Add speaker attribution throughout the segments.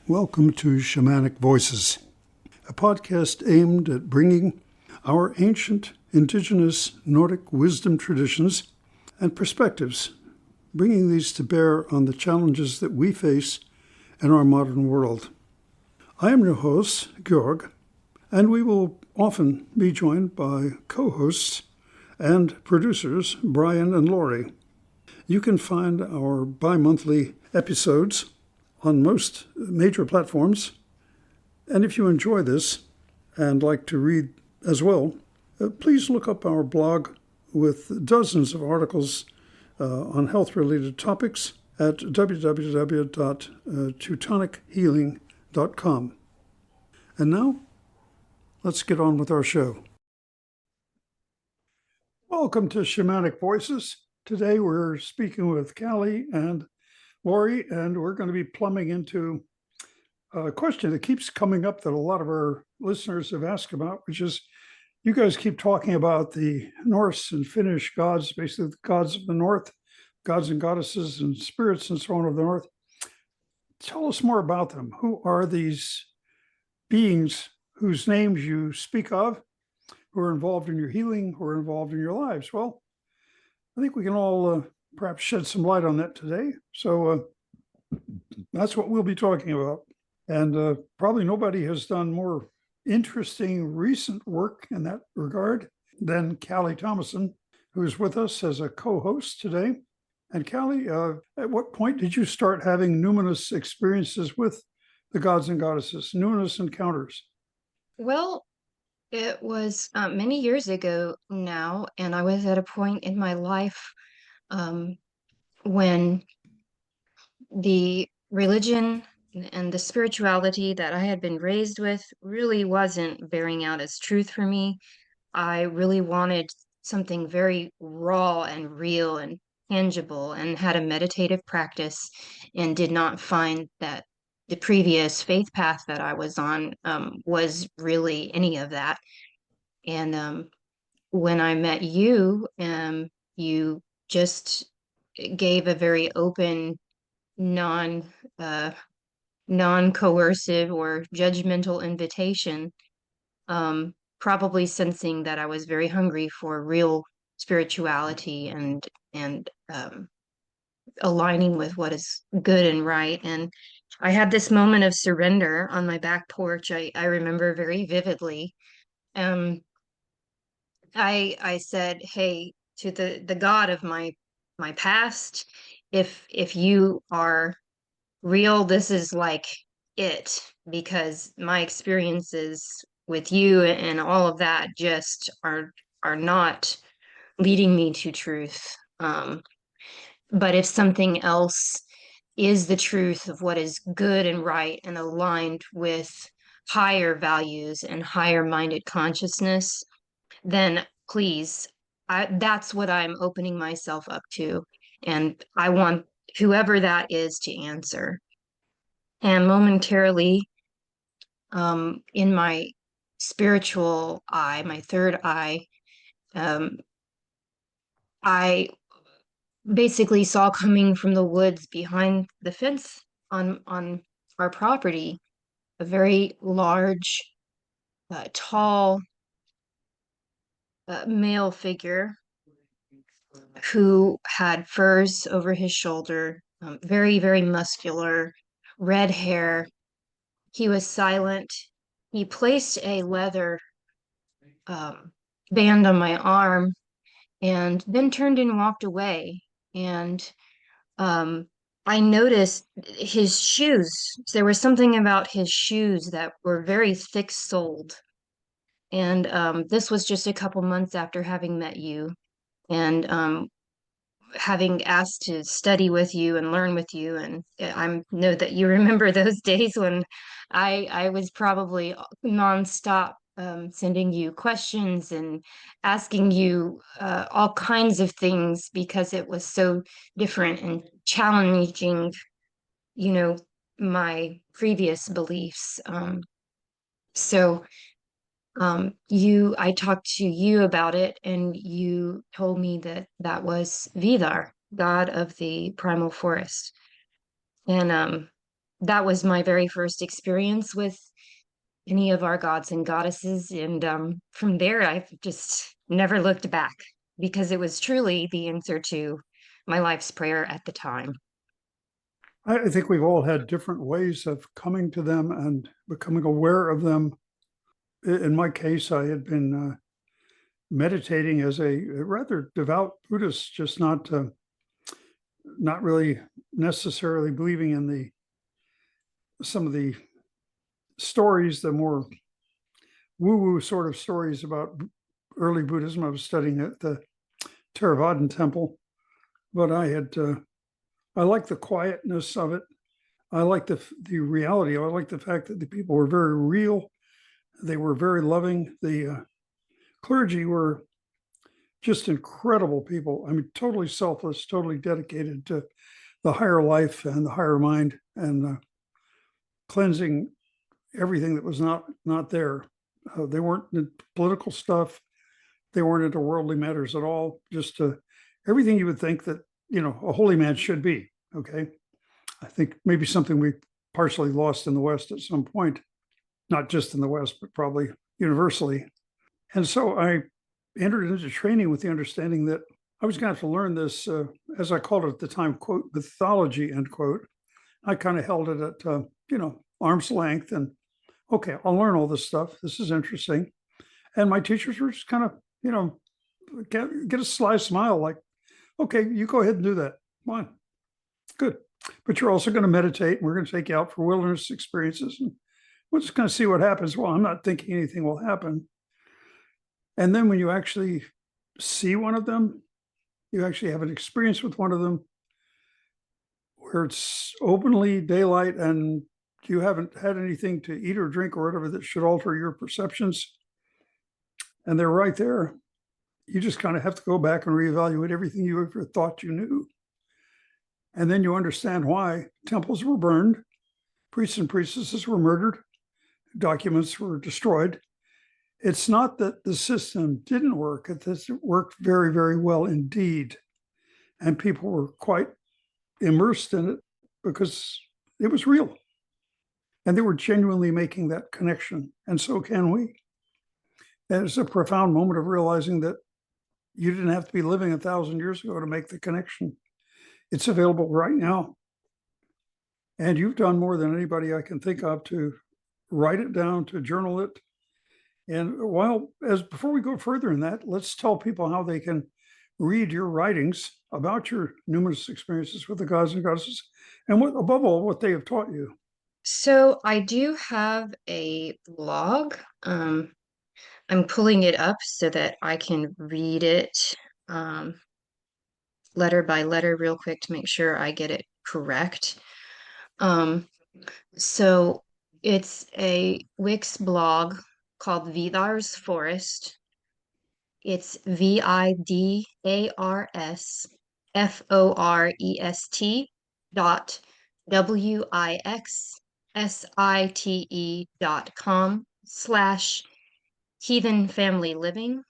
Speaker 1: Welcome to Shamanic Voices, a podcast aimed at bringing our ancient, indigenous Nordic wisdom traditions and perspectives, bringing these to bear on the challenges that we face in our modern world. I am your host, Georg, and we will often be joined by co-hosts and producers, Brian and Laurie. You can find our bi-monthly episodes on most major platforms. And if you enjoy this and like to read as well, please look up our blog with dozens of articles on health-related topics at www.teutonichealing.com. And now, let's get on with our show. Welcome to Shamanic Voices. Today we're speaking with Calli and Laurie, and we're going to be plumbing into a question that keeps coming up that a lot of our listeners have asked about, which is, you guys keep talking about the Norse and Finnish gods, basically the gods of the North, gods and goddesses and spirits and so on of the North. Tell us more about them. Who are these beings whose names you speak of, who are involved in your healing, who are involved in your lives? Well, I think we can all perhaps shed some light on that today. So that's what we'll be talking about. And probably nobody has done more interesting recent work in that regard than Calli Thomason, who is with us as a co-host today. And Calli, at what point did you start having numinous experiences with the gods and goddesses, numinous encounters?
Speaker 2: Well, it was many years ago now, and I was at a point in my life when the religion and the spirituality that I had been raised with really wasn't bearing out as truth for me. I really wanted something very raw and real and tangible, and had a meditative practice, and did not find that the previous faith path that I was on was really any of that. And when I met you, you just gave a very open, non non-coercive or judgmental invitation, probably sensing that I was very hungry for real spirituality and aligning with what is good and right. And I had this moment of surrender on my back porch. I remember very vividly. Um, I said, "Hey, to the God of my past, if you are real, this is like it, because my experiences with you and all of that just are not leading me to truth. But if something else is the truth of what is good and right and aligned with higher values and higher minded consciousness, then please, that's what I'm opening myself up to. And I want whoever that is to answer." And momentarily, in my spiritual eye, my third eye, um, I basically saw coming from the woods behind the fence on our property a very large, tall male figure who had furs over his shoulder, very, very muscular, red hair. He was silent. He placed a leather band on my arm and then turned and walked away. And I noticed his shoes. There was something about his shoes that were very thick-soled. And this was just a couple months after having met you, and having asked to study with you and learn with you. And I know that you remember those days when I was probably nonstop, sending you questions and asking you all kinds of things, because it was so different and challenging, my previous beliefs. So I talked to you about it, and you told me that that was Víðar, god of the primal forest. And that was my very first experience with any of our gods and goddesses. And from there, I've just never looked back because it was truly the answer to my life's prayer at the time.
Speaker 1: I think we've all had different ways of coming to them and becoming aware of them. In my case, I had been meditating as a rather devout Buddhist, just not really necessarily believing in some of the stories, the more woo-woo sort of stories about early Buddhism. I was studying at the Theravadan temple, but I like the quietness of it. I like the reality. I like the fact that the people were very real. They were very loving. The clergy were just incredible people. I mean, totally selfless, totally dedicated to the higher life and the higher mind, and cleansing everything that was not there. They weren't into political stuff. They weren't into worldly matters at all. Just everything you would think that, a holy man should be. Okay. I think maybe something we partially lost in the West at some point, not just in the West, but probably universally. And so I entered into training with the understanding that I was going to have to learn this, as I called it at the time, quote, mythology, end quote. I kind of held it at, arm's length, and okay, I'll learn all this stuff. This is interesting. And my teachers were just kind of, get a sly smile, like, okay, you go ahead and do that. Fine. Good. But you're also going to meditate, and we're going to take you out for wilderness experiences, and we're just going to see what happens. Well, I'm not thinking anything will happen. And then when you actually see one of them, you actually have an experience with one of them where it's openly daylight and you haven't had anything to eat or drink or whatever that should alter your perceptions, and they're right there. You just kind of have to go back and reevaluate everything you ever thought you knew. And then you understand why temples were burned, priests and priestesses were murdered, documents were destroyed. It's not that the system didn't work, it worked very, very well indeed. And people were quite immersed in it because it was real. And they were genuinely making that connection. And so can we. And it's a profound moment of realizing that you didn't have to be living 1,000 years ago to make the connection. It's available right now. And you've done more than anybody I can think of to write it down, to journal it. And before we go further in that, let's tell people how they can read your writings about your numerous experiences with the gods and goddesses, and above all, what they have taught you.
Speaker 2: So I do have a blog. I'm pulling it up so that I can read it letter by letter real quick to make sure I get it correct. So it's a Wix blog called Víðar's Forest. It's VIDARForest.wixsite.com/Heathen Family Living,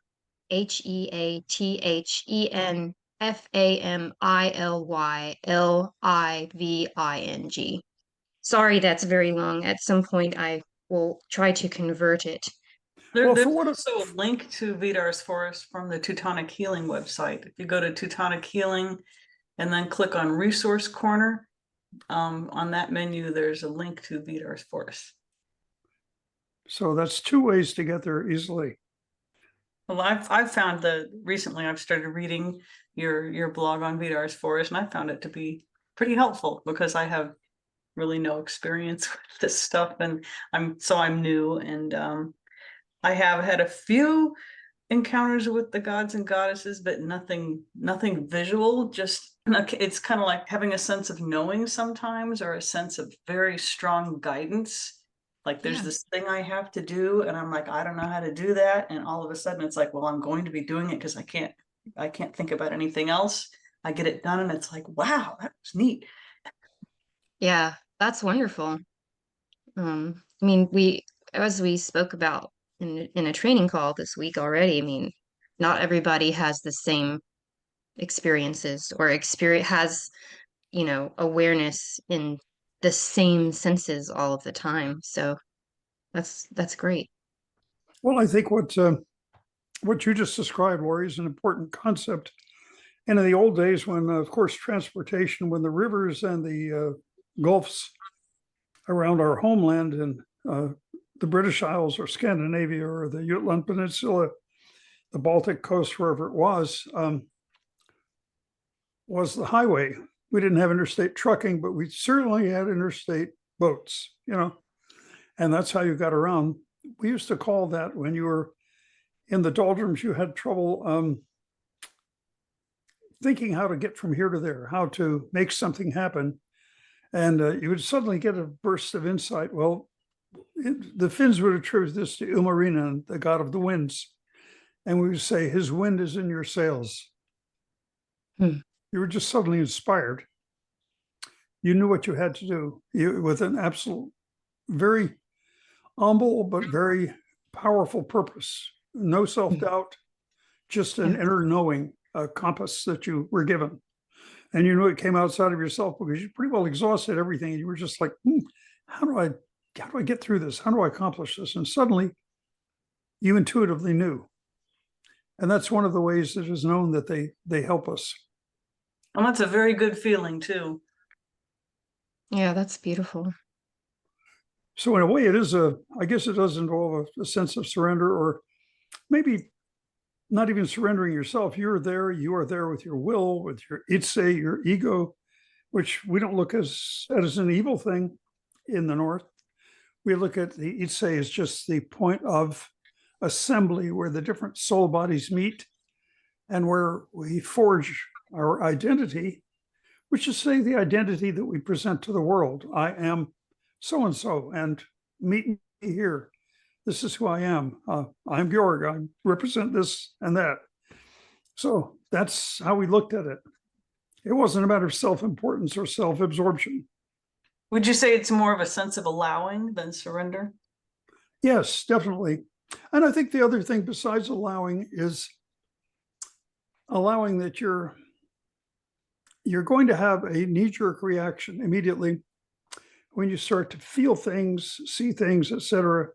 Speaker 2: HEATHENFAMILYLIVING. Sorry, that's very long. At some point, I will try to convert it.
Speaker 3: There's also a link to Víðar's Forest from the Teutonic Healing website. If you go to Teutonic Healing and then click on Resource Corner, on that menu, there's a link to Víðar's Forest.
Speaker 1: So that's two ways to get there easily.
Speaker 3: Well, I've found that recently I've started reading your blog on Víðar's Forest, and I found it to be pretty helpful because I have really no experience with this stuff, and I'm new, and I have had a few encounters with the gods and goddesses, but nothing visual. Just it's kind of like having a sense of knowing sometimes, or a sense of very strong guidance. Like there's this thing I have to do, and I'm like, I don't know how to do that. And all of a sudden it's like, well, I'm going to be doing it because I can't think about anything else. I get it done, and it's like, wow, that was neat.
Speaker 2: Yeah, that's wonderful. I mean, as we spoke about in a training call this week already, I mean, not everybody has the same experiences or has, awareness in the same senses all of the time. So that's great.
Speaker 1: Well, I think what you just described, Laurie, is an important concept. And in the old days, when, of course, transportation, when the rivers and the gulfs around our homeland in the British Isles or Scandinavia or the Jutland Peninsula, the Baltic coast, wherever it was the highway. We didn't have interstate trucking, but we certainly had interstate boats, and that's how you got around. We used to call that, when you were in the doldrums, you had trouble thinking how to get from here to there, how to make something happen. And you would suddenly get a burst of insight. Well, the Finns would attribute this to Ilmarinen, the god of the winds. And we would say, his wind is in your sails. You were just suddenly inspired. You knew what you had to do with an absolute, very humble, but very powerful purpose. No self-doubt, just an inner knowing, a compass that you were given. And you knew it came outside of yourself because you pretty well exhausted everything. And you were just like, how do I get through this? How do I accomplish this? And suddenly you intuitively knew. And that's one of the ways that it is known that they help us.
Speaker 3: And that's a very good feeling too.
Speaker 2: Yeah, that's beautiful.
Speaker 1: So in a way, I guess it does involve a sense of surrender, or maybe not even surrendering yourself. You are there with your will, with your itse, your ego, which we don't look at as an evil thing in the North. We look at the itse as just the point of assembly where the different soul bodies meet and where we forge our identity, which is, say, the identity that we present to the world. I am so-and-so, and meet me here. This is who I am. I'm Georg. I represent this and that. So that's how we looked at it. It wasn't a matter of self-importance or self-absorption.
Speaker 3: Would you say it's more of a sense of allowing than surrender?
Speaker 1: Yes, definitely. And I think the other thing besides allowing is allowing that you're going to have a knee-jerk reaction immediately when you start to feel things, see things, etc.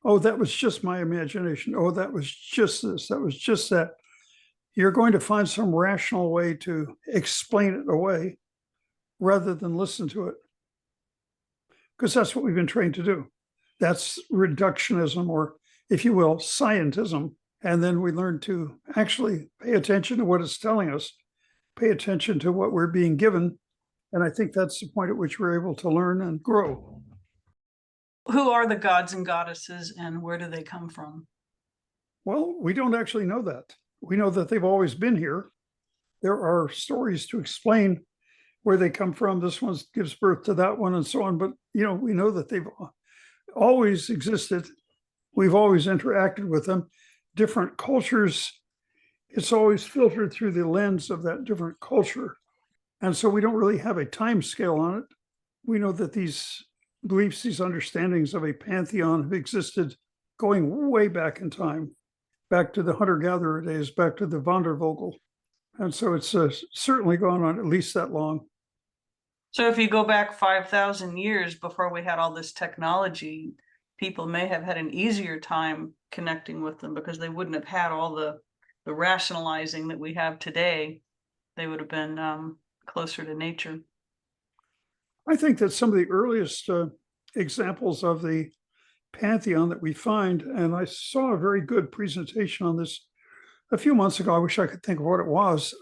Speaker 1: Oh, that was just my imagination. Oh, that was just this. That was just that. You're going to find some rational way to explain it away rather than listen to it. Because that's what we've been trained to do. That's reductionism, or, if you will, scientism. And then we learn to actually pay attention to what it's telling us, pay attention to what we're being given. And I think that's the point at which we're able to learn and grow.
Speaker 3: Who are the gods and goddesses, and where do they come from?
Speaker 1: Well, we don't actually know that. We know that they've always been here. There are stories to explain where they come from. This one gives birth to that one and so on. But, we know that they've always existed. We've always interacted with them. Different cultures, it's always filtered through the lens of that different culture. And so we don't really have a time scale on it. We know that these beliefs, these understandings of a pantheon have existed going way back in time, back to the hunter-gatherer days, back to the Wandervogel. And so it's certainly gone on at least that long.
Speaker 3: So if you go back 5,000 years before we had all this technology, people may have had an easier time connecting with them because they wouldn't have had all the rationalizing that we have today. They would have been closer to nature.
Speaker 1: I think that some of the earliest examples of the pantheon that we find, and I saw a very good presentation on this a few months ago, I wish I could think of what it was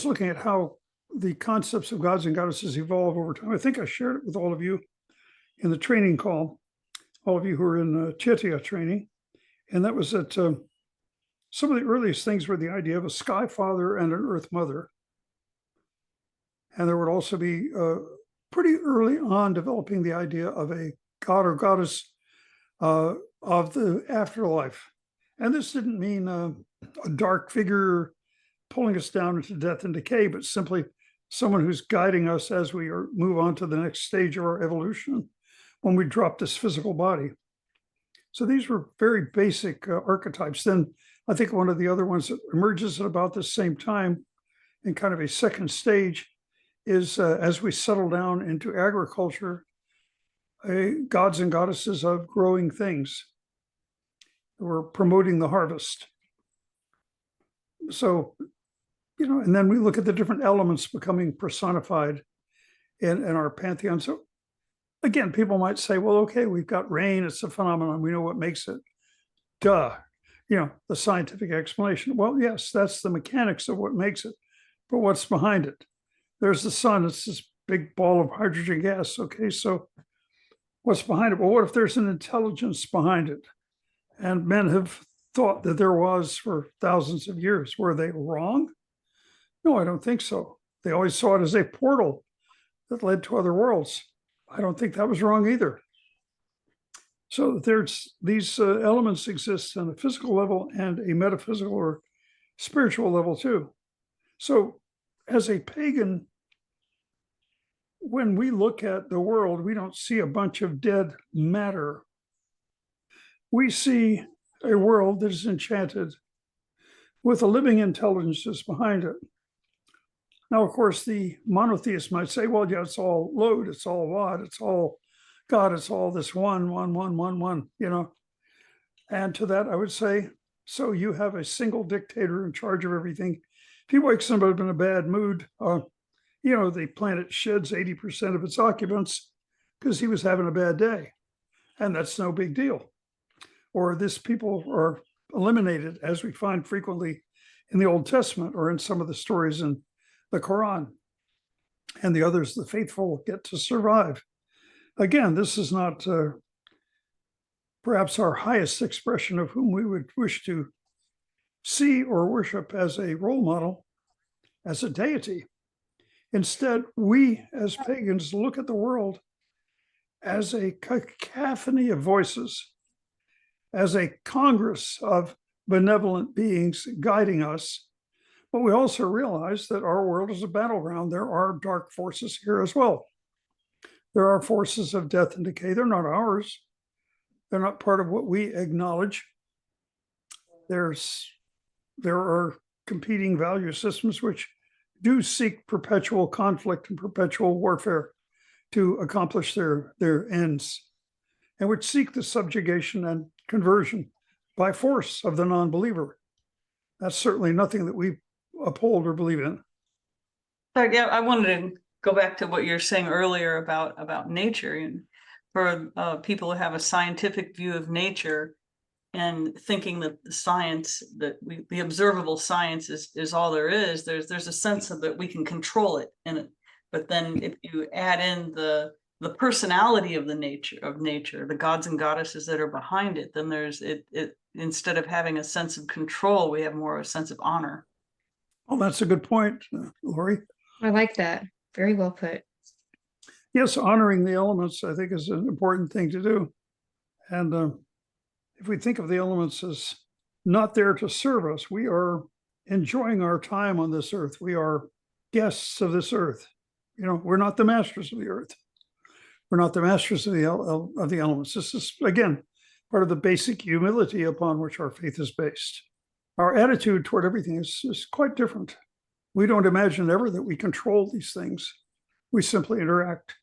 Speaker 1: looking at how the concepts of gods and goddesses evolve over time. I think I shared it with all of you in the training call, all of you who are in Chetia training. And that was that some of the earliest things were the idea of a sky father and an earth mother. And there would also be pretty early on developing the idea of a god or goddess of the afterlife. And this didn't mean a dark figure pulling us down into death and decay, but simply someone who's guiding us as we move on to the next stage of our evolution when we drop this physical body. So these were very basic archetypes. Then I think one of the other ones that emerges at about the same time in kind of a second stage is as we settle down into agriculture, gods and goddesses of growing things. We're promoting the harvest. So, and then we look at the different elements becoming personified in our pantheon. So again, people might say, well, okay, we've got rain, it's a phenomenon, we know what makes it. Duh, the scientific explanation. Well, yes, that's the mechanics of what makes it, but what's behind it? There's the sun, it's this big ball of hydrogen gas. Okay, so what's behind it? Well, what if there's an intelligence behind it? And men have thought that there was for thousands of years. Were they wrong? No, I don't think so. They always saw it as a portal that led to other worlds. I don't think that was wrong either. So there's these elements exist on a physical level and a metaphysical or spiritual level too. So as a pagan, when we look at the world, we don't see a bunch of dead matter. We see a world that is enchanted with a living intelligence behind it. Now, of course, the monotheist might say, well, yeah, it's all Lod, it's all Wad, it's all God, it's all this one, And to that, I would say, so you have a single dictator in charge of everything. If he wakes somebody up in a bad mood, the planet sheds 80% of its occupants because he was having a bad day. And that's no big deal. Or this people are eliminated, as we find frequently in the Old Testament or in some of the stories in the Quran. And the others, the faithful, get to survive. Again, this is not perhaps our highest expression of whom we would wish to see or worship as a role model, as a deity. Instead, we as pagans look at the world as a cacophony of voices, as a congress of benevolent beings guiding us. But we also realize that our world is a battleground. There are dark forces here as well. There are forces of death and decay. They're not ours. They're not part of what we acknowledge. There are competing value systems which do seek perpetual conflict and perpetual warfare to accomplish their ends, and which seek the subjugation and conversion by force of the non-believer. That's certainly nothing that we uphold or believe in.
Speaker 3: Yeah, I wanted to go back to what you're saying earlier about nature, and for people who have a scientific view of nature and thinking that the science, the observable science is all there is. There's a sense of that we can control it, but then if you add in the personality of nature, the gods and goddesses that are behind it, then there's it instead of having a sense of control, we have more of a sense of honor.
Speaker 1: Well, that's a good point, Laurie.
Speaker 2: I like that. Very well put.
Speaker 1: Yes, honoring the elements, I think, is an important thing to do. And if we think of the elements as not there to serve us, we are enjoying our time on this earth. We are guests of this earth. We're not the masters of the earth. We're not the masters of the elements. This is, again, part of the basic humility upon which our faith is based. Our attitude toward everything is quite different. We don't imagine ever that we control these things. We simply interact.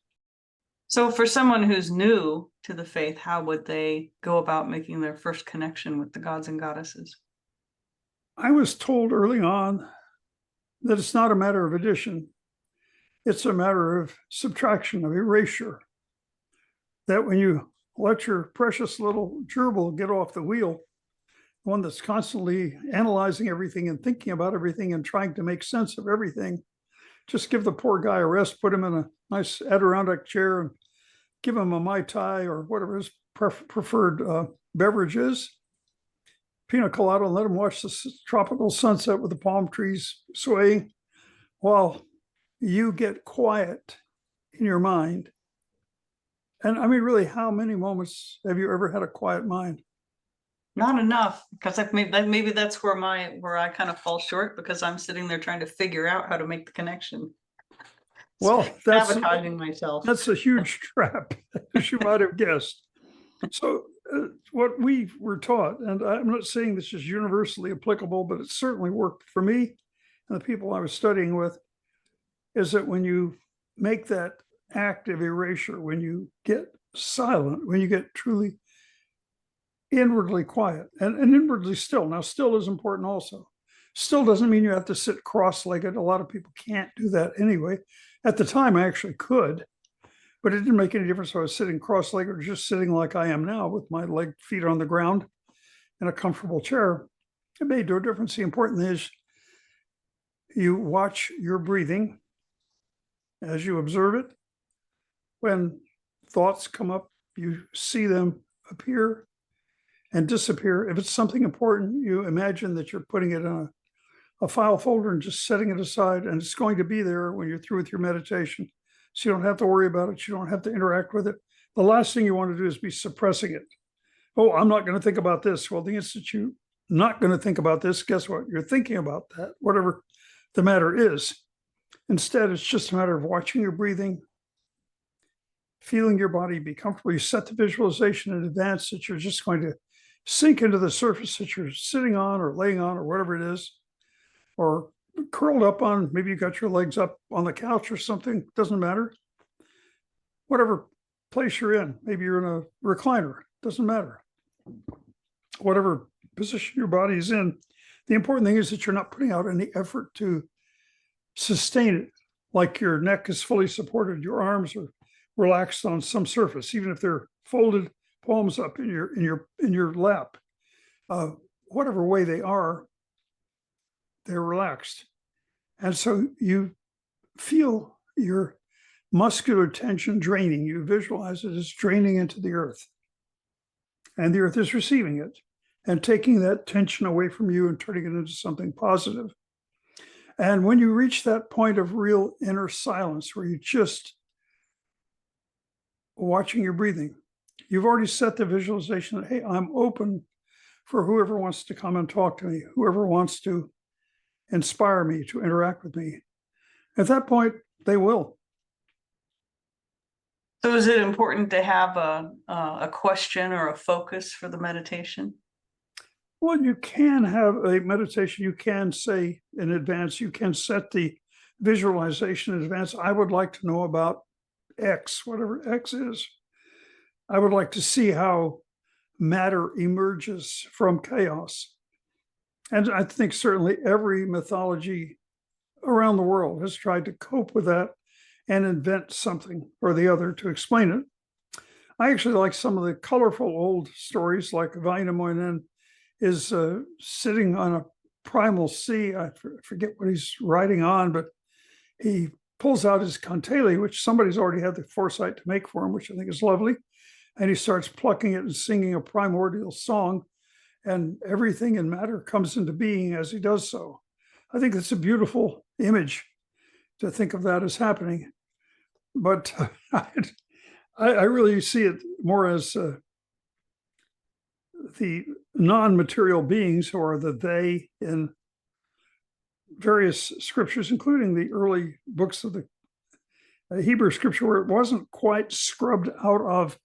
Speaker 3: So for someone who's new to the faith, how would they go about making their first connection with the gods and goddesses?
Speaker 1: I was told early on that it's not a matter of addition. It's a matter of subtraction, of erasure. That when you let your precious little gerbil get off the wheel, one that's constantly analyzing everything and thinking about everything and trying to make sense of everything, just give the poor guy a rest, put him in a nice Adirondack chair and give him a Mai Tai or whatever his preferred beverage is, pina colada, and let him watch the tropical sunset with the palm trees swaying while you get quiet in your mind. And I mean, really, how many moments have you ever had a quiet mind?
Speaker 3: Not enough, because maybe that's where I kind of fall short, because I'm sitting there trying to figure out how to make the connection.
Speaker 1: Well, that's
Speaker 3: sabotaging myself.
Speaker 1: That's a huge trap, as you might have guessed. So what we were taught, and I'm not saying this is universally applicable, but it certainly worked for me and the people I was studying with, is that when you make that active erasure, when you get silent, when you get truly inwardly quiet and inwardly still. Now, still is important also. Still doesn't mean you have to sit cross-legged. A lot of people can't do that anyway. At the time, I actually could, but it didn't make any difference if I was sitting cross-legged or just sitting like I am now with my feet on the ground in a comfortable chair. It made no difference. The important thing is you watch your breathing as you observe it. When thoughts come up, you see them appear and disappear. If it's something important, you imagine that you're putting it in a file folder and just setting it aside, and it's going to be there when you're through with your meditation. So you don't have to worry about it. You don't have to interact with it. The last thing you want to do is be suppressing it. Oh, I'm not going to think about this. Well, the instant you're not going to think about this, guess what? You're thinking about that, whatever the matter is. Instead, it's just a matter of watching your breathing, feeling your body be comfortable. You set the visualization in advance that you're just going to sink into the surface that you're sitting on or laying on or whatever it is, or curled up on. Maybe you got your legs up on the couch or something. Doesn't matter. Whatever place you're in. Maybe you're in a recliner. Doesn't matter. Whatever position your body is in. The important thing is that you're not putting out any effort to sustain it. Like your neck is fully supported, your arms are relaxed on some surface, even if they're folded palms up in your lap. Whatever way they are, they're relaxed. And so you feel your muscular tension draining. You visualize it as draining into the earth. And the earth is receiving it and taking that tension away from you and turning it into something positive. And when you reach that point of real inner silence where you just watching your breathing, you've already set the visualization that, hey, I'm open for whoever wants to come and talk to me, whoever wants to inspire me, to interact with me. At that point, they will.
Speaker 3: So is it important to have a question or a focus for the meditation?
Speaker 1: Well, you can have a meditation. You can say in advance, you can set the visualization in advance. I would like to know about X, whatever X is. I would like to see how matter emerges from chaos. And I think certainly every mythology around the world has tried to cope with that and invent something or the other to explain it. I actually like some of the colorful old stories, like Wainamoinen is sitting on a primal sea. I forget what he's riding on, but he pulls out his kantele, which somebody's already had the foresight to make for him, which I think is lovely. And he starts plucking it and singing a primordial song, and everything in matter comes into being as he does so. I think it's a beautiful image to think of that as happening. But I really see it more as the non-material beings, who are the they in various scriptures, including the early books of the Hebrew scripture, where it wasn't quite scrubbed out of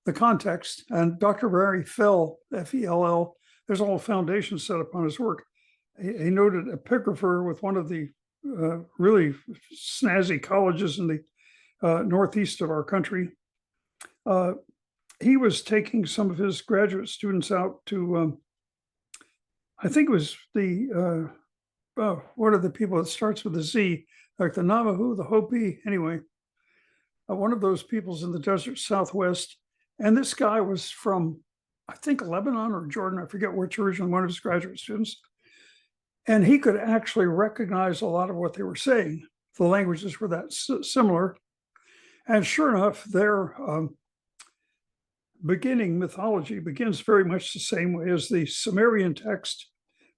Speaker 1: the context. And Dr. Barry Fell, F-E-L-L, there's a whole foundation set upon his work. A noted epigrapher with one of the really snazzy colleges in the northeast of our country. He was taking some of his graduate students out to, I think it was the, what are the people that starts with a Z, like the Navajo, the Hopi, anyway, one of those peoples in the desert Southwest. And this guy was from, I think, Lebanon or Jordan, I forget which, originally one of his graduate students. And he could actually recognize a lot of what they were saying. The languages were that similar. And sure enough, their beginning mythology begins very much the same way as the Sumerian text,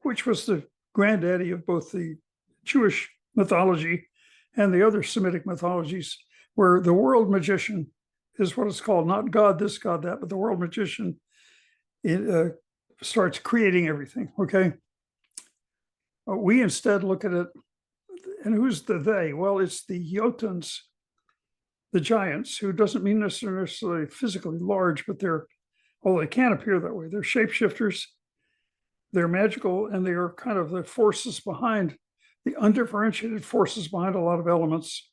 Speaker 1: which was the granddaddy of both the Jewish mythology and the other Semitic mythologies, where the world magician is what it's called, not God this, God that, but the world magician starts creating everything, okay? We instead look at it, and who's the they? Well, it's the Jotuns, the giants, who doesn't mean necessarily physically large, but they can appear that way. They're shapeshifters, they're magical, and they are kind of the forces behind the undifferentiated forces behind a lot of elements.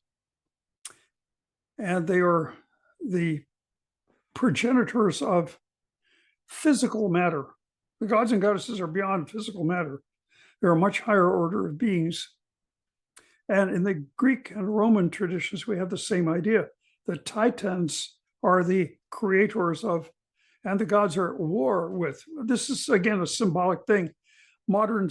Speaker 1: And they are the progenitors of physical matter. The gods and goddesses are beyond physical matter. They're a much higher order of beings. And in the Greek and Roman traditions, we have the same idea. The Titans are the creators of, and the gods are at war with. This is, again, a symbolic thing. Modern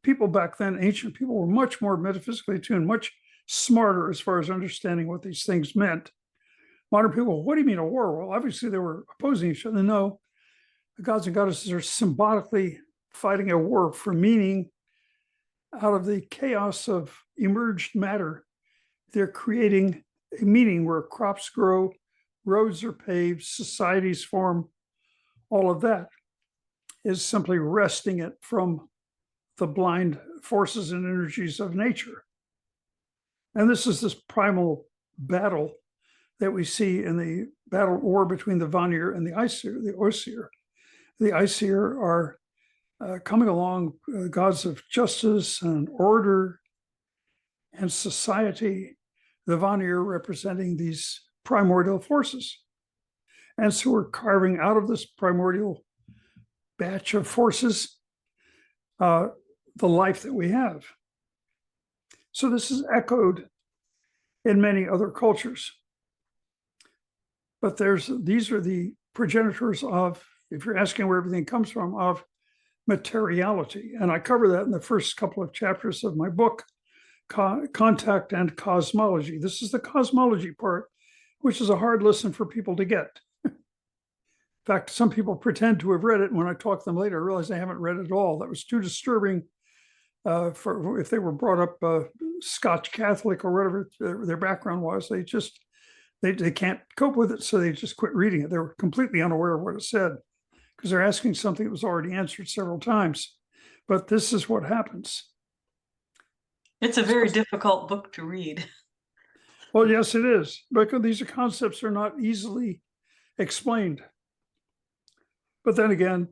Speaker 1: people back then, ancient people, were much more metaphysically tuned, much smarter as far as understanding what these things meant. Modern people, what do you mean a war? Well, obviously they were opposing each other. No, the gods and goddesses are symbolically fighting a war for meaning. Out of the chaos of emerged matter, they're creating a meaning where crops grow, roads are paved, societies form. All of that is simply wresting it from the blind forces and energies of nature. And this is this primal battle that we see in the battle war between the Vanir and the Aesir, the Osir. The Aesir are coming along, gods of justice and order and society, the Vanir representing these primordial forces. And so we're carving out of this primordial batch of forces the life that we have. So this is echoed in many other cultures. But these are the progenitors of, if you're asking where everything comes from, of materiality. And I cover that in the first couple of chapters of my book, Contact and Cosmology. This is the cosmology part, which is a hard lesson for people to get. In fact, some people pretend to have read it. And when I talk to them later, I realize they haven't read it at all. That was too disturbing for if they were brought up Scotch Catholic or whatever their background was. They can't cope with it, so they just quit reading it. They were completely unaware of what it said because they're asking something that was already answered several times. But this is what happens.
Speaker 3: It's a very difficult book to read.
Speaker 1: Well, yes, it is, because these concepts are not easily explained. But then again,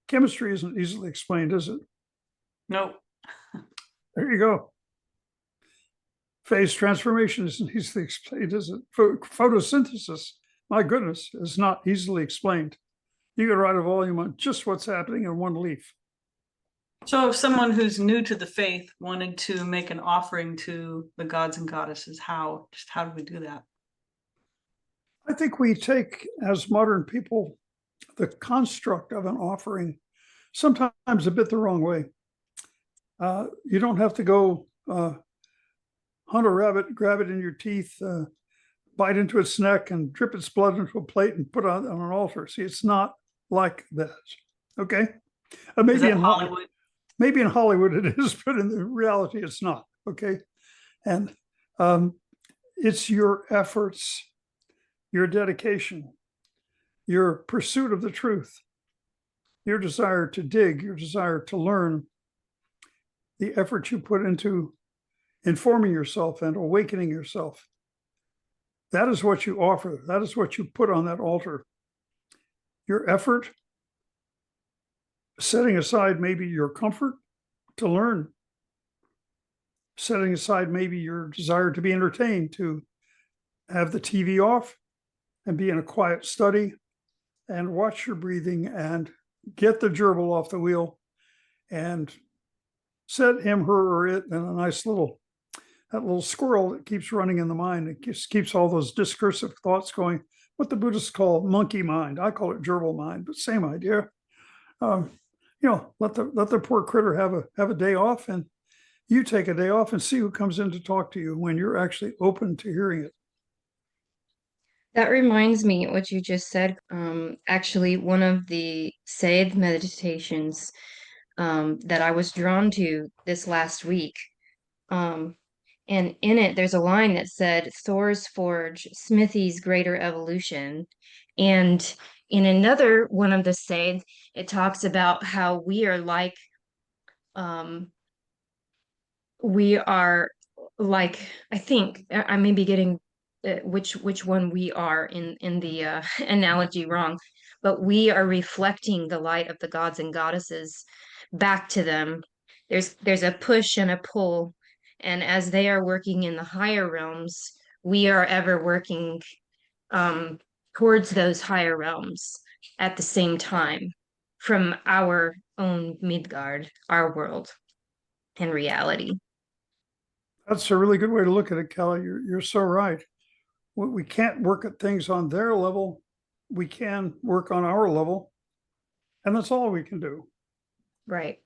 Speaker 1: chemistry isn't easily explained, is it?
Speaker 3: Nope.
Speaker 1: There you go. Phase transformation isn't easily explained, is it? Photosynthesis, my goodness, is not easily explained. You could write a volume on just what's happening in one leaf.
Speaker 3: So if someone who's new to the faith wanted to make an offering to the gods and goddesses, how do we do that?
Speaker 1: I think we take, as modern people, the construct of an offering sometimes a bit the wrong way. You don't have to go hunt a rabbit, grab it in your teeth, bite into its neck and drip its blood into a plate and put it on an altar. See, it's not like that. Okay. Maybe in Hollywood. Maybe in Hollywood it is, but in the reality it's not. Okay. And it's your efforts, your dedication, your pursuit of the truth, your desire to dig, your desire to learn, the effort you put into informing yourself and awakening yourself. That is what you offer. That is what you put on that altar. Your effort, setting aside maybe your comfort to learn, setting aside maybe your desire to be entertained, to have the TV off and be in a quiet study and watch your breathing and get the gerbil off the wheel and set him, her, or it in a nice little, that little squirrel that keeps running in the mind. It just keeps all those discursive thoughts going, what the Buddhists call monkey mind. I call it gerbil mind, but same idea. Let the poor critter have a day off, and you take a day off and see who comes in to talk to you when you're actually open to hearing it.
Speaker 2: That reminds me what you just said. Actually, one of the Sage meditations that I was drawn to this last week. And in it, there's a line that said, Thor's Forge, Smithy's Greater Evolution. And in another one of the Sage, it talks about how we are like, I think I may be getting which one we are in the analogy wrong, but we are reflecting the light of the gods and goddesses back to them there's a push and a pull, and as they are working in the higher realms, we are ever working um towards those higher realms at the same time from our own Midgard, our world and reality.
Speaker 1: That's a really good way to look at it, Calli. You're so right. We can't work at things on their level. We can work on our level, and that's all we can do.
Speaker 2: Right.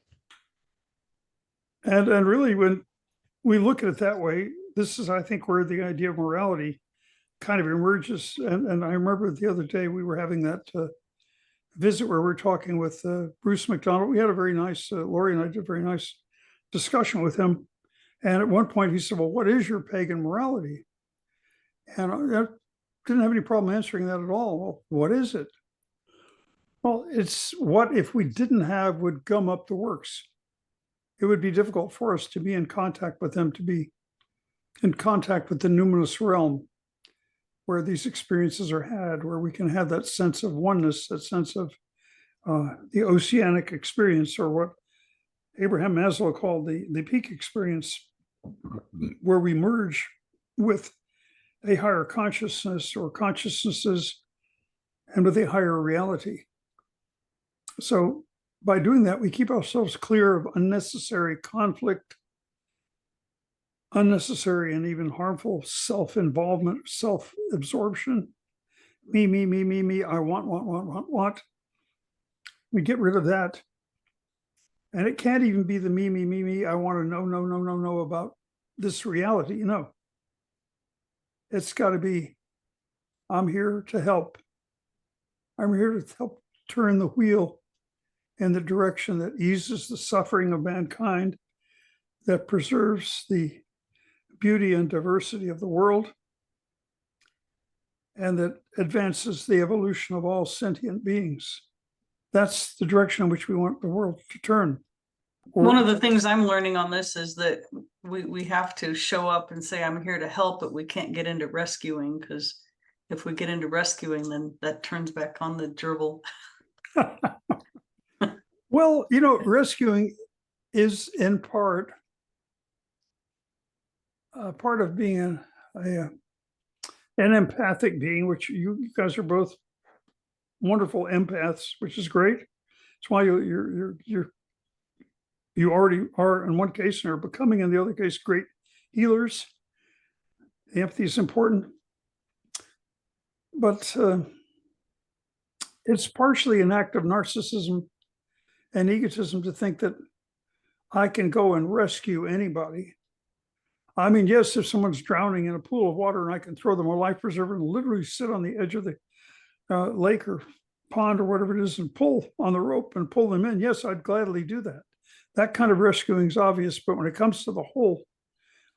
Speaker 1: And really, when we look at it that way, this is, I think, where the idea of morality kind of emerges. And I remember the other day we were having that visit where we were talking with Bruce McDonald. We had a very nice, Laurie and I did a very nice discussion with him. And at one point he said, well, what is your pagan morality? And I didn't have any problem answering that at all. Well, what is it? Well, it's what if we didn't have would gum up the works. It would be difficult for us to be in contact with them, to be in contact with the numinous realm where these experiences are had, where we can have that sense of oneness, that sense of the oceanic experience, or what Abraham Maslow called the peak experience, where we merge with a higher consciousness or consciousnesses and with a higher reality. So by doing that, we keep ourselves clear of unnecessary conflict, unnecessary and even harmful self-involvement, self-absorption. Me, I want. We get rid of that. And it can't even be the me, I want to know about this reality, you know. It's got to be, I'm here to help. I'm here to help turn the wheel in the direction that eases the suffering of mankind, that preserves the beauty and diversity of the world, and that advances the evolution of all sentient beings. That's the direction in which we want the world to turn.
Speaker 3: One of the things I'm learning on this is that we have to show up and say, I'm here to help, but we can't get into rescuing, because if we get into rescuing, then that turns back on the gerbil.
Speaker 1: Well, you know, rescuing is in part of being an empathic being, which you guys are both wonderful empaths, which is great. That's why you already are in one case and are becoming in the other case great healers. The empathy is important, but it's partially an act of narcissism and egotism to think that I can go and rescue anybody. I mean, yes, if someone's drowning in a pool of water and I can throw them a life preserver and literally sit on the edge of the lake or pond or whatever it is and pull on the rope and pull them in, yes, I'd gladly do that. That kind of rescuing is obvious, but when it comes to the whole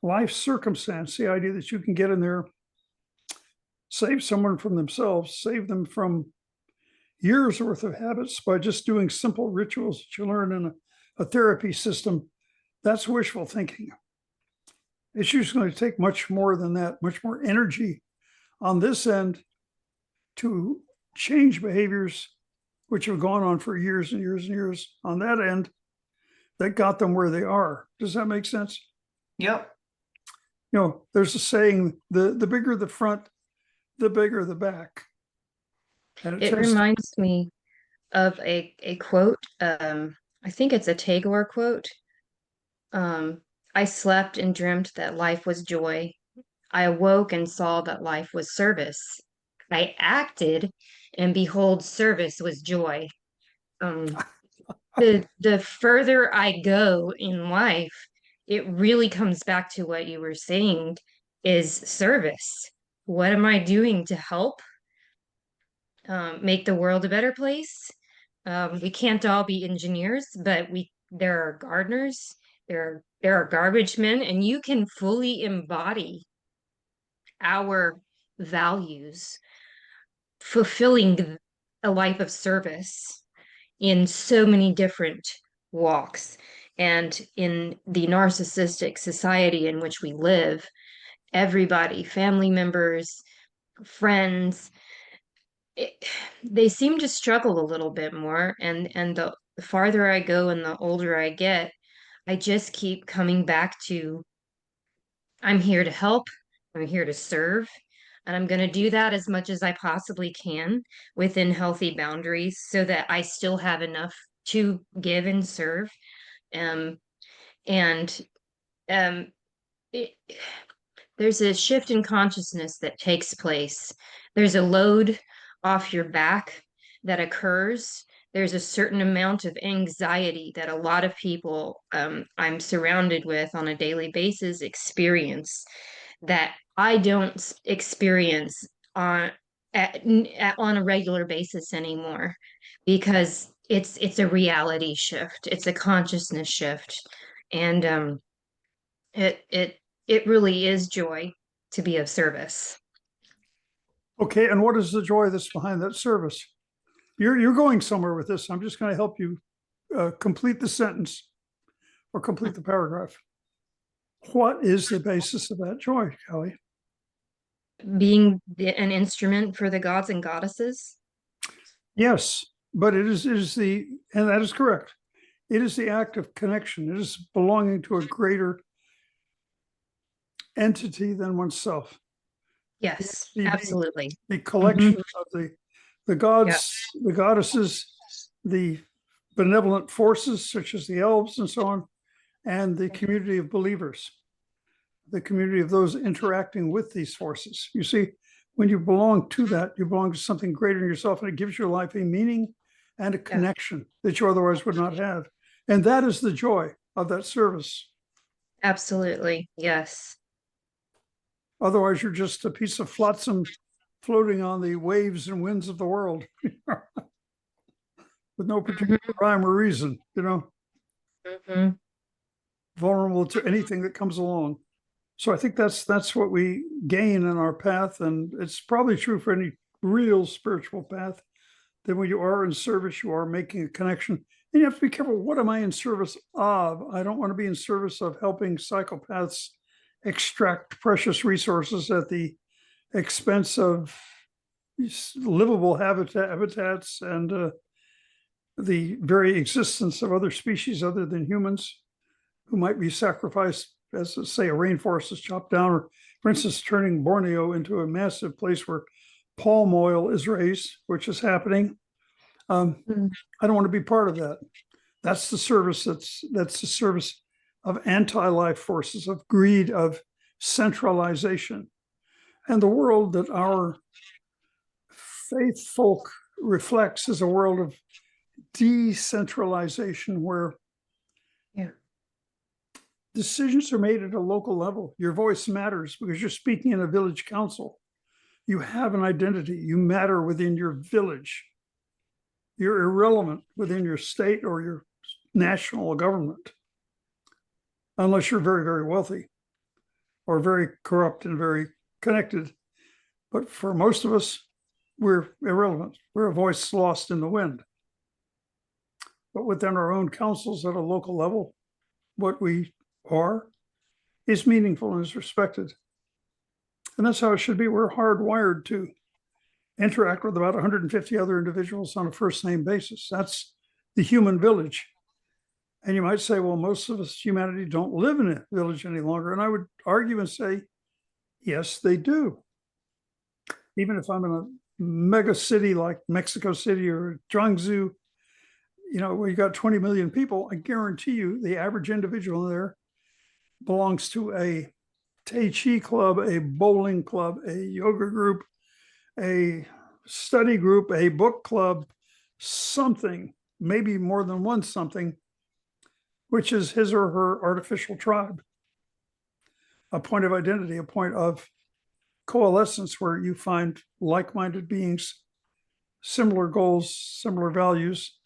Speaker 1: life circumstance, the idea that you can get in there, save someone from themselves, save them from years worth of habits by just doing simple rituals that you learn in a therapy system, that's wishful thinking. It's usually going to take much more than that, much more energy on this end to change behaviors which have gone on for years and years and years on that end that got them where they are. Does that make sense?
Speaker 3: Yep.
Speaker 1: You know, there's a saying, the bigger the front, the bigger the back. And
Speaker 2: It reminds me of a quote. I think it's a Tagore quote. I slept and dreamt that life was joy. I awoke and saw that life was service. I acted, and behold, service was joy. The further I go in life, it really comes back to what you were saying, is service. What am I doing to help make the world a better place? We can't all be engineers, but there are gardeners, there are garbage men, and you can fully embody our values, fulfilling a life of service in so many different walks. And in the narcissistic society in which we live, everybody, family members, friends, they seem to struggle a little bit more. And the farther I go and the older I get, I just keep coming back to, I'm here to help, I'm here to serve, and I'm going to do that as much as I possibly can within healthy boundaries so that I still have enough to give and serve. Um, and um, it, there's a shift in consciousness that takes place. There's a load off your back that occurs. There's a certain amount of anxiety that a lot of people I'm surrounded with on a daily basis experience that I don't experience on a regular basis anymore, because it's a reality shift, it's a consciousness shift, and it it really is joy to be of service.
Speaker 1: Okay, and what is the joy that's behind that service? You're going somewhere with this. I'm just going to help you complete the sentence or complete the paragraph. What is the basis of that joy, Calli?
Speaker 2: Being an instrument for the gods and goddesses.
Speaker 1: Yes, but it is the, and that is correct. It is the act of connection. It is belonging to a greater entity than oneself.
Speaker 2: Yes,
Speaker 1: The
Speaker 2: absolutely.
Speaker 1: The collection of the gods, the goddesses, the benevolent forces such as the elves and so on, and the community of believers, the community of those interacting with these forces. You see, when you belong to that, you belong to something greater than yourself, and it gives your life a meaning and a connection that you otherwise would not have. And that is the joy of that service.
Speaker 2: Absolutely, yes.
Speaker 1: Otherwise, you're just a piece of flotsam floating on the waves and winds of the world with no particular rhyme or reason, vulnerable to anything that comes along. So I think that's what we gain in our path. And it's probably true for any real spiritual path, that when you are in service, you are making a connection. And you have to be careful. What am I in service of? I don't want to be in service of helping psychopaths extract precious resources at the expense of livable habitats and the very existence of other species other than humans who might be sacrificed, as say a rainforest is chopped down, or for instance, turning Borneo into a massive place where palm oil is raised, which is happening. I don't want to be part of that. That's the service. That's the service of anti-life forces, of greed, of centralization. And the world that our faith folk reflects is a world of decentralization, where decisions are made at a local level. Your voice matters because you're speaking in a village council. You have an identity. You matter within your village. You're irrelevant within your state or your national government, unless you're very, very wealthy or very corrupt and very connected. But for most of us, we're irrelevant. We're a voice lost in the wind. But within our own councils at a local level, what we are is meaningful and is respected. And that's how it should be. We're hardwired to interact with about 150 other individuals on a first name basis. That's the human village. And you might say, well, most of us, humanity, don't live in a village any longer. And I would argue and say, yes, they do. Even if I'm in a mega city like Mexico City or Zhangzhou, where you got 20 million people, I guarantee you the average individual there belongs to a Tai Chi club, a bowling club, a yoga group, a study group, a book club, something, maybe more than one something, which is his or her artificial tribe, a point of identity, a point of coalescence where you find like-minded beings, similar goals, similar values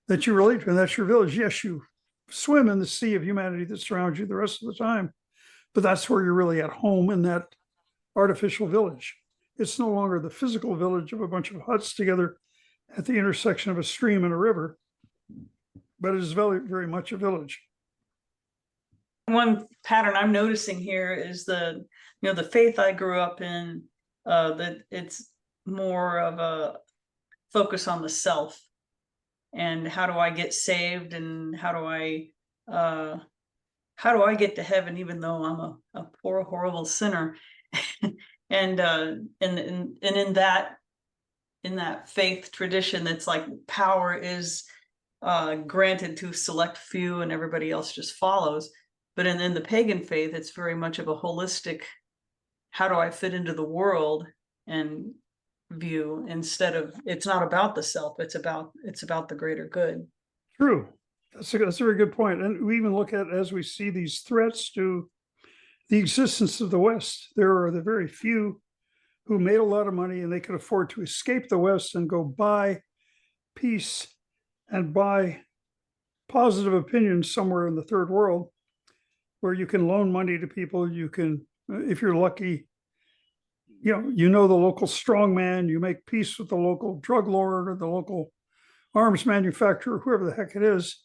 Speaker 1: that you relate to, and that's your village. Yes, you swim in the sea of humanity that surrounds you the rest of the time, but that's where you're really at home, in that artificial village. It's no longer the physical village of a bunch of huts together at the intersection of a stream and a river, but it is very, very much a village.
Speaker 3: One pattern I'm noticing here is the faith I grew up in, that it's more of a focus on the self and how do I get saved and how do I how do I get to heaven even though I'm a poor, horrible sinner? And in that faith tradition, that's like power is granted to select few and everybody else just follows. But in the pagan faith, it's very much of a holistic, how do I fit into the world and view, instead of, it's not about the self, it's about the greater good.
Speaker 1: True. That's a very good point. And we even look at, as we see these threats to the existence of the West, there are the very few who made a lot of money and they could afford to escape the West and go buy peace and buy positive opinions somewhere in the third world, where you can loan money to people. You can, if you're lucky, you know the local strongman, you make peace with the local drug lord or the local arms manufacturer, whoever the heck it is,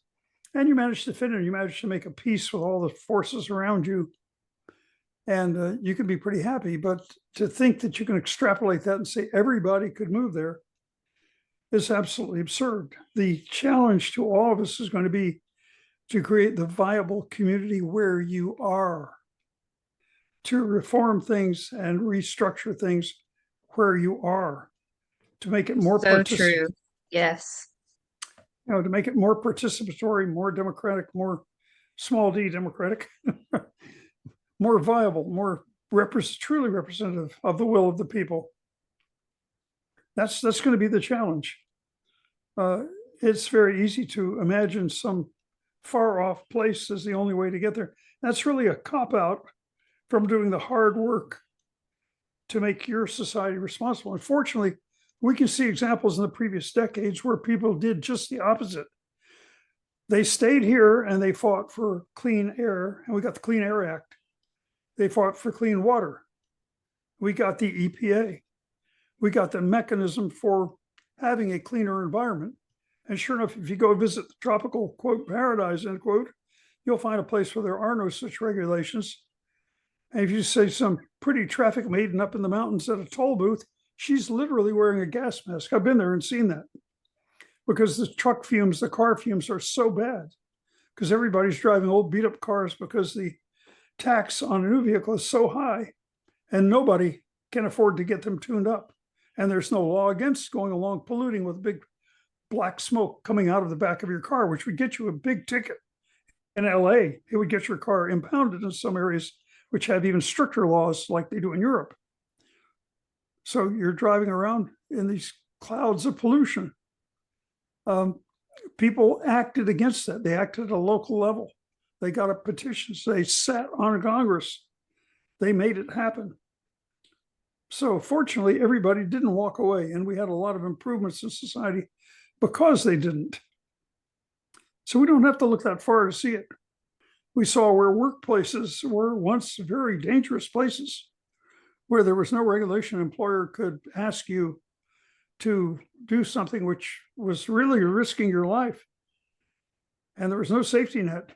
Speaker 1: and you manage to fit in, you manage to make a peace with all the forces around you, and you can be pretty happy. But to think that you can extrapolate that and say everybody could move there is absolutely absurd. The challenge to all of us is going to be to create the viable community where you are, to reform things and restructure things where you are, to make it more
Speaker 2: So true. Yes.
Speaker 1: to make it more participatory, more democratic, more small d democratic, more viable, more truly representative of the will of the people. That's going to be the challenge. It's very easy to imagine some far off place as the only way to get there. That's really a cop-out from doing the hard work to make your society responsible. Unfortunately, we can see examples in the previous decades where people did just the opposite. They stayed here and they fought for clean air, and we got the Clean Air Act. They fought for clean water. We got the EPA. We got the mechanism for having a cleaner environment. And sure enough, if you go visit the tropical, quote, paradise, end quote, you'll find a place where there are no such regulations. And if you say some pretty traffic maiden up in the mountains at a toll booth, she's literally wearing a gas mask. I've been there and seen that, because the truck fumes, the car fumes are so bad, because everybody's driving old beat up cars because the tax on a new vehicle is so high and nobody can afford to get them tuned up. And there's no law against going along polluting with big black smoke coming out of the back of your car, which would get you a big ticket. In LA, it would get your car impounded in some areas, which have even stricter laws like they do in Europe. So you're driving around in these clouds of pollution. People acted against that. They acted at a local level. They got up petitions. They sat on Congress. They made it happen. So fortunately, everybody didn't walk away, and we had a lot of improvements in society because they didn't. So we don't have to look that far to see it. We saw where workplaces were once very dangerous places, where there was no regulation. An employer could ask you to do something which was really risking your life, and there was no safety net.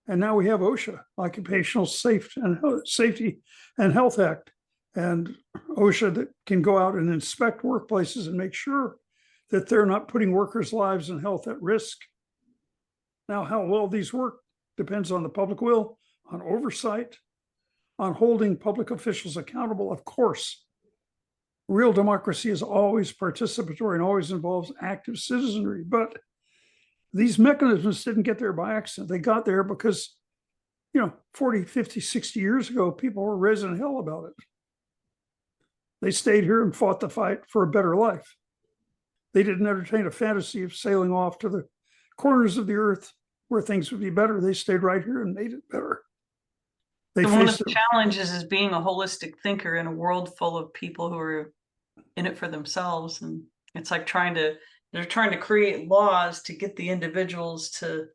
Speaker 1: And now we have OSHA, Occupational Safety and Health Act, and OSHA that can go out and inspect workplaces and make sure that they're not putting workers' lives and health at risk. Now, how well these work depends on the public will, on oversight, on holding public officials accountable, of course. Real democracy is always participatory and always involves active citizenry, but these mechanisms didn't get there by accident. They got there because, 40, 50, 60 years ago, people were raising hell about it. They stayed here and fought the fight for a better life. They didn't entertain a fantasy of sailing off to the corners of the earth where things would be better. They stayed right here and made it better.
Speaker 3: One of the challenges is being a holistic thinker in a world full of people who are in it for themselves. And it's like they're trying to create laws to get the individuals to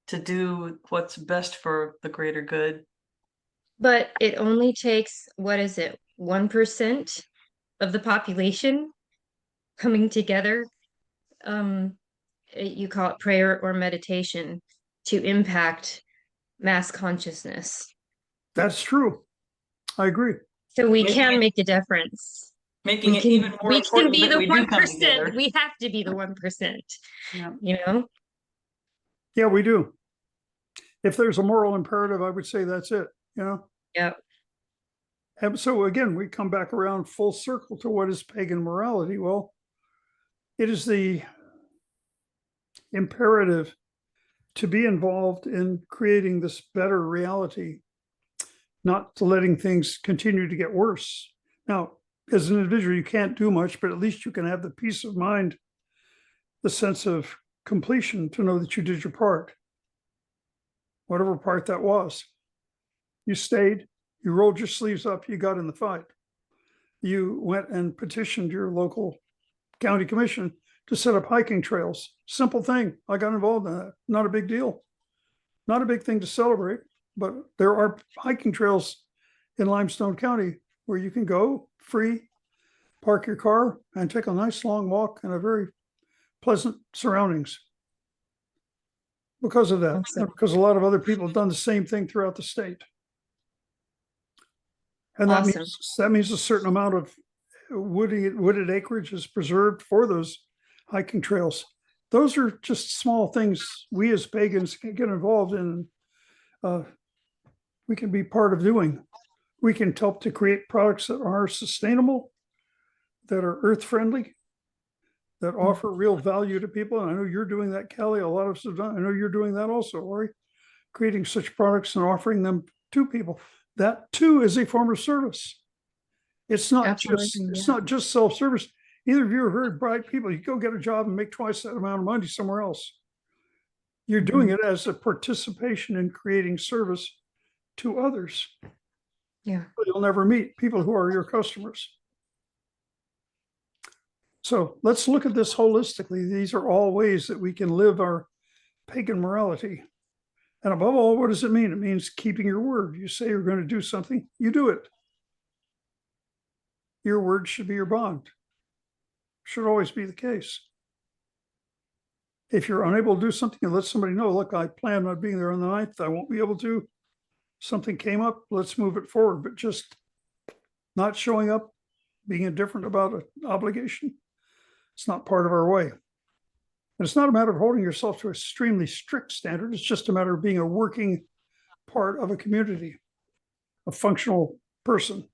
Speaker 3: do what's best for the greater good.
Speaker 2: But it only takes, 1% of the population coming together. You call it prayer or meditation, to impact mass consciousness.
Speaker 1: That's true. I agree.
Speaker 2: So we can make a difference.
Speaker 3: Making it even more important
Speaker 2: we can be the
Speaker 3: 1%.
Speaker 2: We have to be the 1%.
Speaker 3: Yeah.
Speaker 1: Yeah, we do. If there's a moral imperative, I would say that's it, you know?
Speaker 2: Yep.
Speaker 1: And so again, we come back around full circle to what is pagan morality. Well, it is the imperative to be involved in creating this better reality, not to letting things continue to get worse. Now, as an individual, you can't do much, but at least you can have the peace of mind, the sense of completion to know that you did your part, whatever part that was. You stayed, you rolled your sleeves up, you got in the fight. You went and petitioned your local county commission to set up hiking trails. Simple thing. I got involved in that. Not a big deal. Not a big thing to celebrate, but there are hiking trails in Limestone County where you can go free, park your car, and take a nice long walk in a very pleasant surroundings. Because of that,
Speaker 2: Awesome.
Speaker 1: because a lot of other people have done the same thing throughout the state. And that
Speaker 2: Awesome.
Speaker 1: means a certain amount of wooded acreage is preserved for those hiking trails. Those are just small things we as pagans can get involved in. We can be part of doing. We can help to create products that are sustainable, that are earth friendly, that offer real value to people. And I know you're doing that, Calli. A lot of us have done. I know you're doing that also, Laurie, creating such products and offering them to people. That too is a form of service. It's not just self-service. Either of you are very bright people. You go get a job and make twice that amount of money somewhere else. You're doing it as a participation in creating service to others.
Speaker 2: Yeah.
Speaker 1: You'll never meet people who are your customers. So let's look at this holistically. These are all ways that we can live our pagan morality. And above all, what does it mean? It means keeping your word. You say you're going to do something, you do it. Your word should be your bond. Should always be the case. If you're unable to do something, you let somebody know, look, I plan on being there on the 9th. I won't be able to. Something came up, let's move it forward. But just not showing up, being indifferent about an obligation, it's not part of our way. And it's not a matter of holding yourself to an extremely strict standard. It's just a matter of being a working part of a community, a functional person.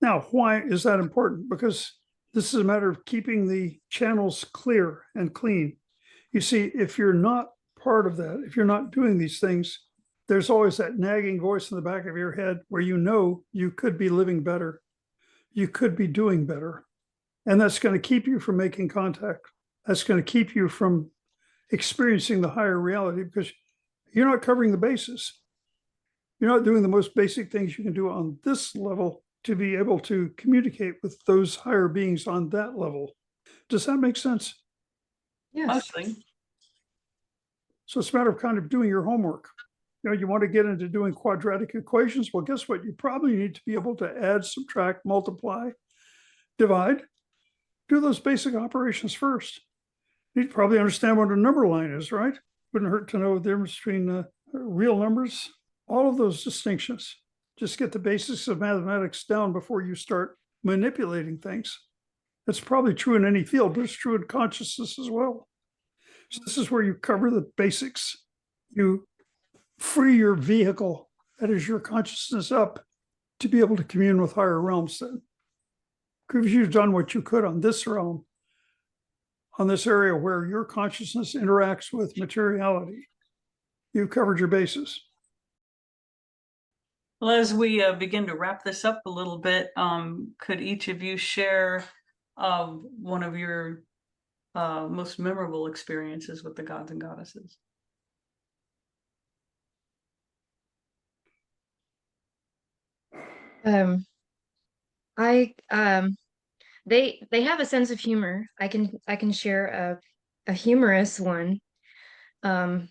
Speaker 1: Now, why is that important? Because this is a matter of keeping the channels clear and clean. You see, if you're not part of that, if you're not doing these things, there's always that nagging voice in the back of your head where you know you could be living better. You could be doing better. And that's going to keep you from making contact. That's going to keep you from experiencing the higher reality because you're not covering the bases. You're not doing the most basic things you can do on this level to be able to communicate with those higher beings on that level. Does that make sense?
Speaker 2: Yes.
Speaker 3: Mostly.
Speaker 1: So it's a matter of kind of doing your homework. You know, you want to get into doing quadratic equations. Well, guess what? You probably need to be able to add, subtract, multiply, divide. Do those basic operations first. You probably understand what a number line is, right? Wouldn't hurt to know the difference between real numbers, all of those distinctions. Just get the basics of mathematics down before you start manipulating things. That's probably true in any field, but it's true in consciousness as well. So this is where you cover the basics. You free your vehicle, that is your consciousness, up to be able to commune with higher realms then. Because you've done what you could on this realm, on this area where your consciousness interacts with materiality. You've covered your bases.
Speaker 3: Well, as we begin to wrap this up a little bit, could each of you share one of your most memorable experiences with the gods and goddesses?
Speaker 2: They have a sense of humor. I can share a humorous one. I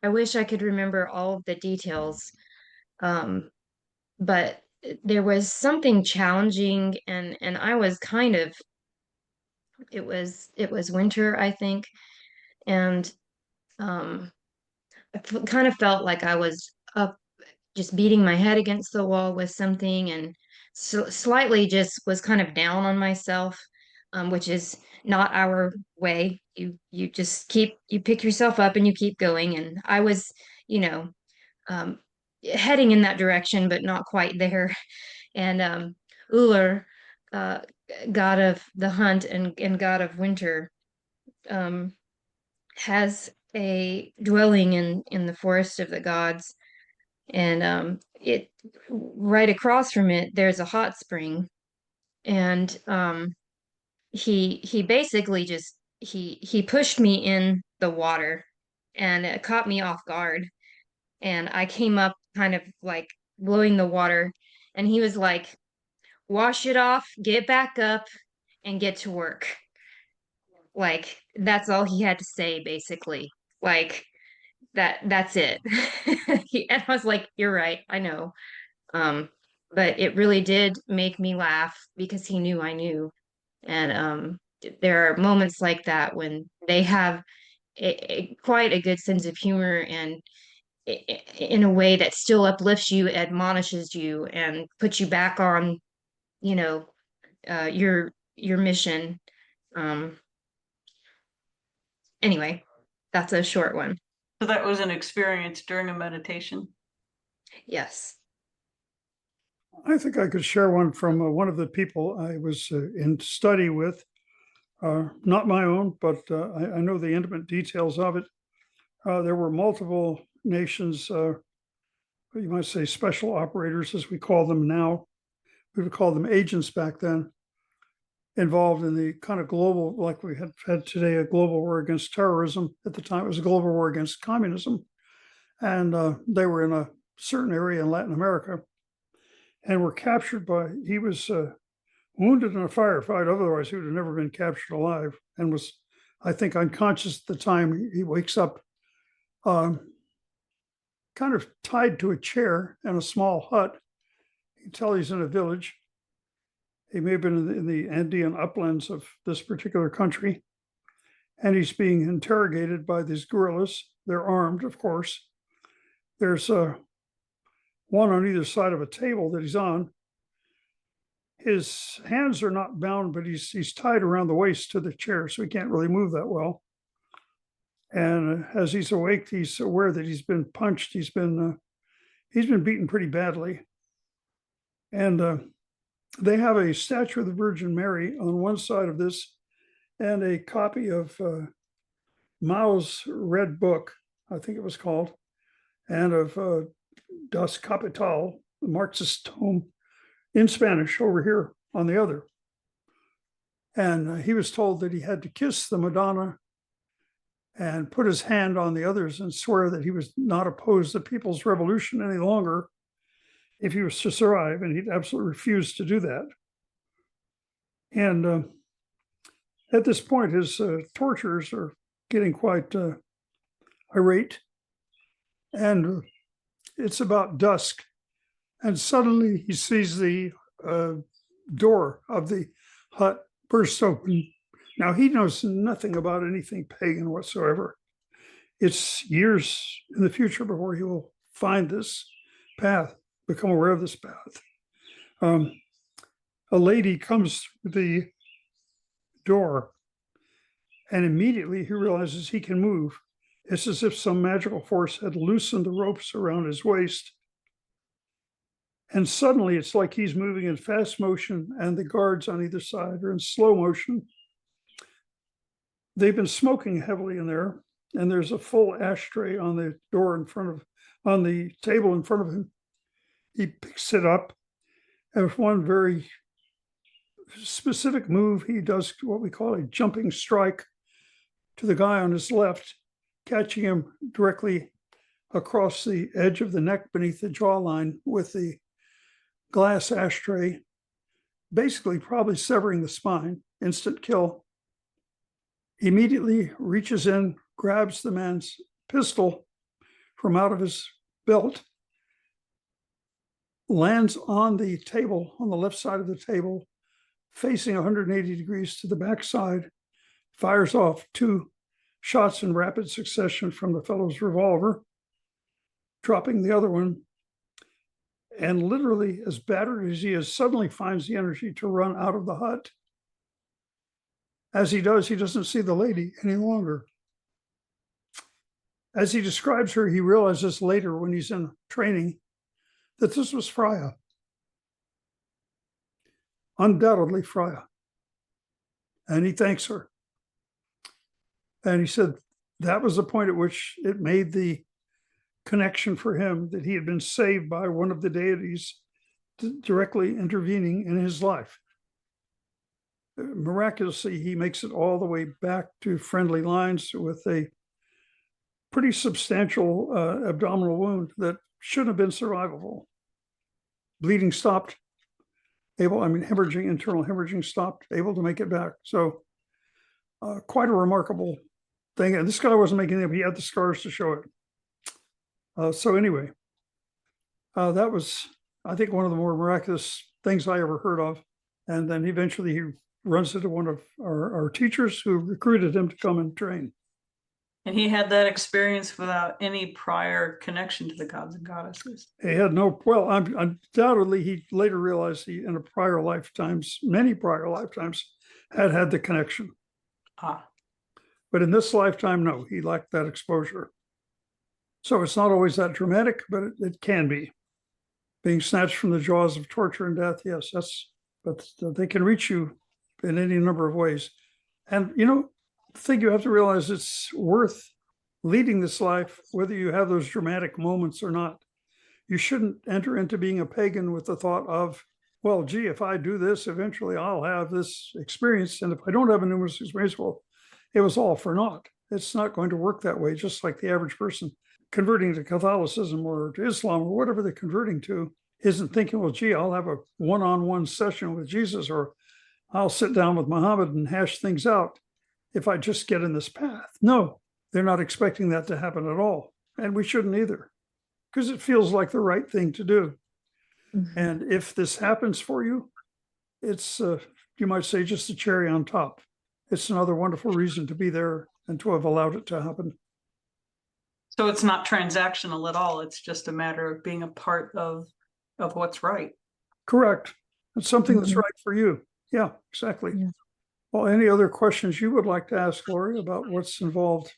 Speaker 2: wish I could remember all of the details. But there was something challenging and I was kind of it was winter, I think, and kind of felt like I was up just beating my head against the wall with something and slightly just was kind of down on myself, which is not our way. You just you pick yourself up and you keep going. And I was, you know, heading in that direction, but not quite there. And Uller, god of the hunt and god of winter, has a dwelling in the forest of the gods, and it right across from it there's a hot spring, and he basically just he pushed me in the water, and it caught me off guard, and I came up kind of like blowing the water, and he was like, wash it off, get back up, and get to work. Like, that's all he had to say, basically. Like, that's it. And I was like, you're right, I know. Um, but it really did make me laugh because he knew I knew. And there are moments like that when they have quite a good sense of humor, and in a way that still uplifts you, admonishes you, and puts you back on, you know, your mission. Um, anyway, that's a short one.
Speaker 3: So that was an experience during a meditation.
Speaker 2: Yes.
Speaker 1: I think I could share one from one of the people I was in study with, not my own, but I know the intimate details of it. There were multiple nations, you might say special operators, as we call them now. We would call them agents back then, involved in the kind of global, like we had today, a global war against terrorism. At the time, it was a global war against communism. And they were in a certain area in Latin America and were captured by, he was wounded in a firefight. Otherwise, he would have never been captured alive, and was, I think, unconscious at the time. He wakes up kind of tied to a chair in a small hut. You can tell he's in a village. He may have been in the Andean uplands of this particular country, and he's being interrogated by these guerrillas. They're armed, of course. There's one on either side of a table that he's on. His hands are not bound, but he's tied around the waist to the chair, so he can't really move that well. And as he's awake, he's aware that he's been punched. He's been beaten pretty badly. And they have a statue of the Virgin Mary on one side of this, and a copy of Mao's Red Book, I think it was called, and of Das Kapital, the Marxist tome, in Spanish over here on the other. And he was told that he had to kiss the Madonna and put his hand on the others and swear that he was not opposed to People's Revolution any longer if he was to survive, and he'd absolutely refused to do that. And at this point, his torturers are getting quite irate, and it's about dusk, and suddenly he sees the door of the hut burst open. Now, he knows nothing about anything pagan whatsoever. It's years in the future before he will find this path, become aware of this path. A lady comes through the door, and immediately he realizes he can move. It's as if some magical force had loosened the ropes around his waist. And suddenly it's like he's moving in fast motion, and the guards on either side are in slow motion. They've been smoking heavily in there, and there's a full ashtray on the door on the table in front of him. He picks it up, and with one very specific move, he does what we call a jumping strike to the guy on his left, catching him directly across the edge of the neck beneath the jawline with the glass ashtray, basically probably severing the spine, instant kill. Immediately reaches in, grabs the man's pistol from out of his belt, lands on the table, on the left side of the table, facing 180 degrees to the backside, fires off 2 shots in rapid succession from the fellow's revolver, dropping the other one, and literally, as battered as he is, suddenly finds the energy to run out of the hut. As he does, he doesn't see the lady any longer. as he describes her, he realizes later when he's in training that this was Freya. Undoubtedly Freya. And he thanks her. And he said that was the point at which it made the connection for him that he had been saved by one of the deities directly intervening in his life. Miraculously, he makes it all the way back to friendly lines with a pretty substantial abdominal wound that shouldn't have been survivable. Bleeding stopped, hemorrhaging, internal hemorrhaging stopped, able to make it back. So quite a remarkable thing. And this guy wasn't making it up. He had the scars to show it. So anyway, that was, I think, one of the more miraculous things I ever heard of. And then eventually he runs into one of our teachers who recruited him to come and train.
Speaker 3: And he had that experience without any prior connection to the gods and goddesses.
Speaker 1: He had no, well, undoubtedly, he later realized he, in prior lifetimes, many prior lifetimes, had the connection. But in this lifetime, no, he lacked that exposure. So it's not always that dramatic, but it can be. Being snatched from the jaws of torture and death, yes, but they can reach you in any number of ways. And, the thing you have to realize, it's worth leading this life, whether you have those dramatic moments or not. You shouldn't enter into being a pagan with the thought of, well, gee, if I do this, eventually I'll have this experience. And if I don't have a numerous experience, well, it was all for naught. It's not going to work that way, just like the average person converting to Catholicism or to Islam or whatever they're converting to isn't thinking, well, gee, I'll have a one-on-one session with Jesus, or I'll sit down with Muhammad and hash things out if I just get in this path. No, they're not expecting that to happen at all. And we shouldn't either, because it feels like the right thing to do. Mm-hmm. And if this happens for you, it's, you might say, just a cherry on top. It's another wonderful reason to be there and to have allowed it to happen.
Speaker 3: So it's not transactional at all. It's just a matter of being a part of what's right. Correct.
Speaker 1: It's something that's right for you. Yeah, exactly. Yeah. Well, any other questions you would like to ask Laurie about what's involved?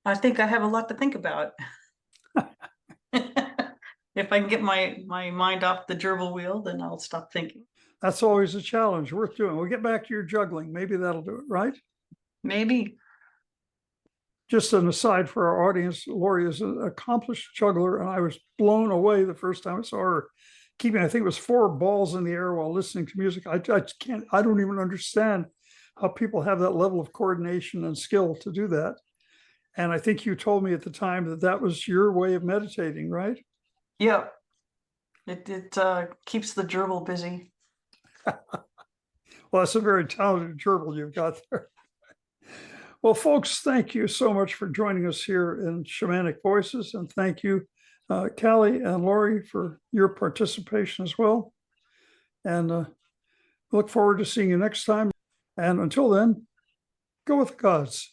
Speaker 3: I think I have a lot to think about. If I can get my mind off the gerbil wheel, then I'll stop thinking.
Speaker 1: That's always a challenge worth doing. We'll get back to your juggling. Maybe that'll do it, right?
Speaker 3: Maybe.
Speaker 1: Just an aside for our audience, Laurie is an accomplished juggler, and I was blown away the first time I saw her keeping, I think it was 4 balls in the air while listening to music. I don't even understand how people have that level of coordination and skill to do that. And I think you told me at the time that was your way of meditating, right?
Speaker 3: Yeah. It keeps the gerbil busy.
Speaker 1: Well, that's a very talented gerbil you've got there. Well, folks, thank you so much for joining us here in Shamanic Voices. And thank you, Calli and Laurie, for your participation as well. And look forward to seeing you next time. And until then, go with the gods.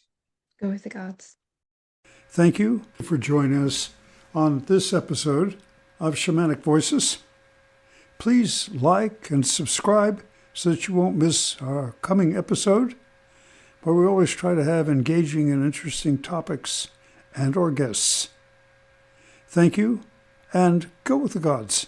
Speaker 2: Go with the gods.
Speaker 1: Thank you for joining us on this episode of Shamanic Voices. Please like and subscribe so that you won't miss our coming episode. But we always try to have engaging and interesting topics and/or guests. Thank you, and go with the gods.